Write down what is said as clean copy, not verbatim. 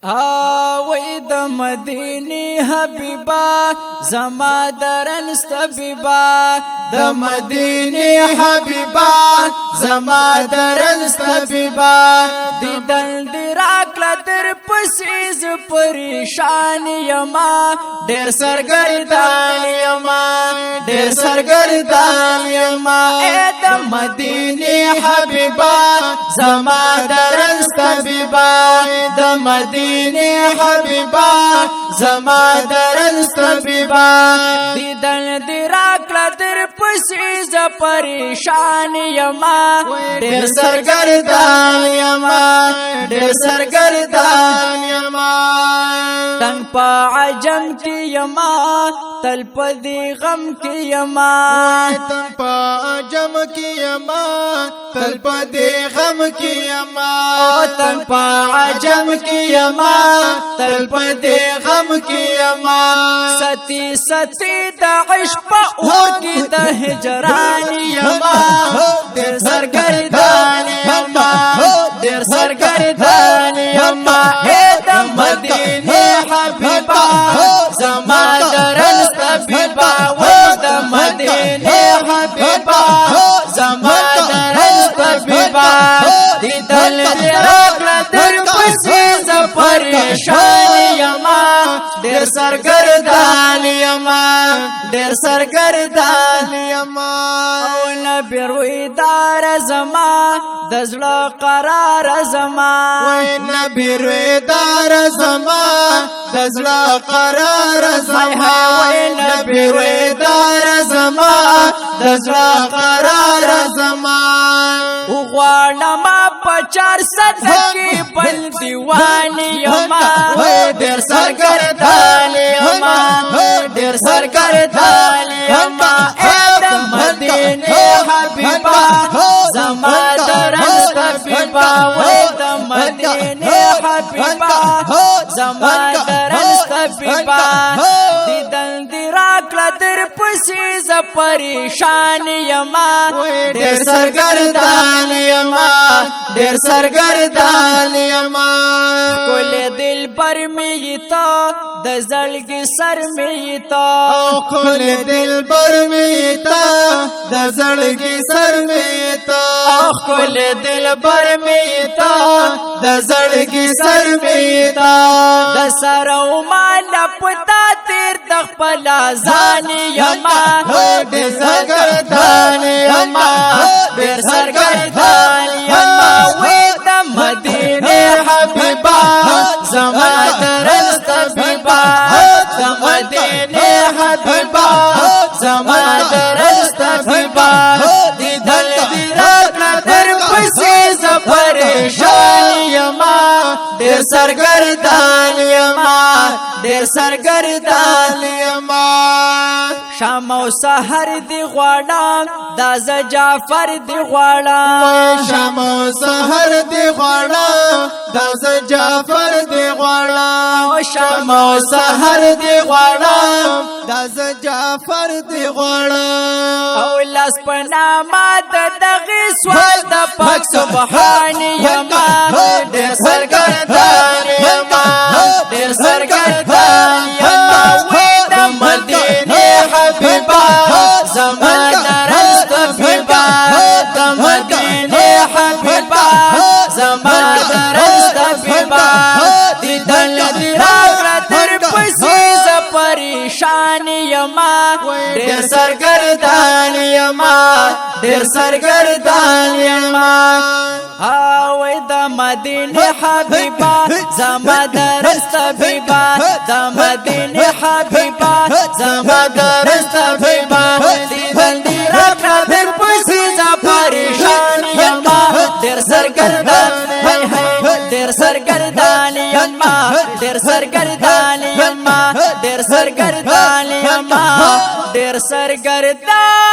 وای د مدینه حبیبا زما درن طبيبا د مدینه حبیبا زما درن طبيبا دیدن دراکلا در پسیز پریشان یما ډیر سرګردان یما ډیر سرګردان یما اے د مدینه حبیبا زما درن طبيبا د مدینه حبیبا زما درن طبيبا دیدن دراکلا در پسیز پریشان یما ډیر سرګردان یما ډیر سرګردان یما تن پا عجم کی یما تل پدی غم کی یما تن پا عجم کی یما تل پدی غم کی یما تن پا عجم کی یما تل پدی غم کی یما ستی ستی د عشق اور کی د هجران یما ډیر سرګردان یما ډیر سرګردان یما اے د مدینه حبیبا زما درن طبيبا و د مدینه حبیبا زما درن طبيبا دیدل راغلا در پسې ز پریشان یما ډیر سرګردان یما ډیر سرګردان یما او نبی روی دار زما د زړه قرار زما وای نبی روی دار زما د زړه قرار زما وای نبی روی دار زما د زړه قرار زما غواړم په 400 کې بل دیوان یما ډیر سرګردان یما ډیر سرګردان یما اے د مدینه حبیبا زما درن طبيبا وای د مدینه حبیبا زما درن طبيبا دیدن دراکلا در پسې ز پریشان یما ډیر سرګردان یما ډیر سرګردان یما کول دل پر می تا د زړګي سر می تا کول دل پر می تا د زړګي سر می تا کول دل پر می تا د زړګي سر می تا د سر او مال پتا تیر د خپل ځان یما ډیر سرګردان یما ډیر سرګردان یما وې د مدینه حبیبا زما درن طبيبا د مدینه حبیبا زما درن طبيبا دیدل راغلا در پسې ز پریشان یما ډیر سرګردان یما ډیر سرګردان یما شام او سحر دی غواړم د ز جعفر دی غواړم شام او سحر دی غواړم د ز جعفر دی غواړم شام او سحر دی غواړم د ز جعفر دی غواړم او لاس پنامه د دغه سوال د پاک سبحان یما ډیر سرګردان یما ډیر سرګردان یما وې د مدینه حبیبا زما درن طبيبا د مدینه حبیبا زما درن طبيبا دیدل راغلا در پسې ز پریشان یما ډیر سرګردان یما ډیر سرګردان یما وای د مدینه حبیبا زما درن طبيبا د مدینه حبیبا زما درن طبيبا دیدن راغلا در پسې ز پریشان یما ډیر سرګردان ډیر سرګردان یما ډیر سرګردان یما ډیر سرګردان یما ډیر سرګردان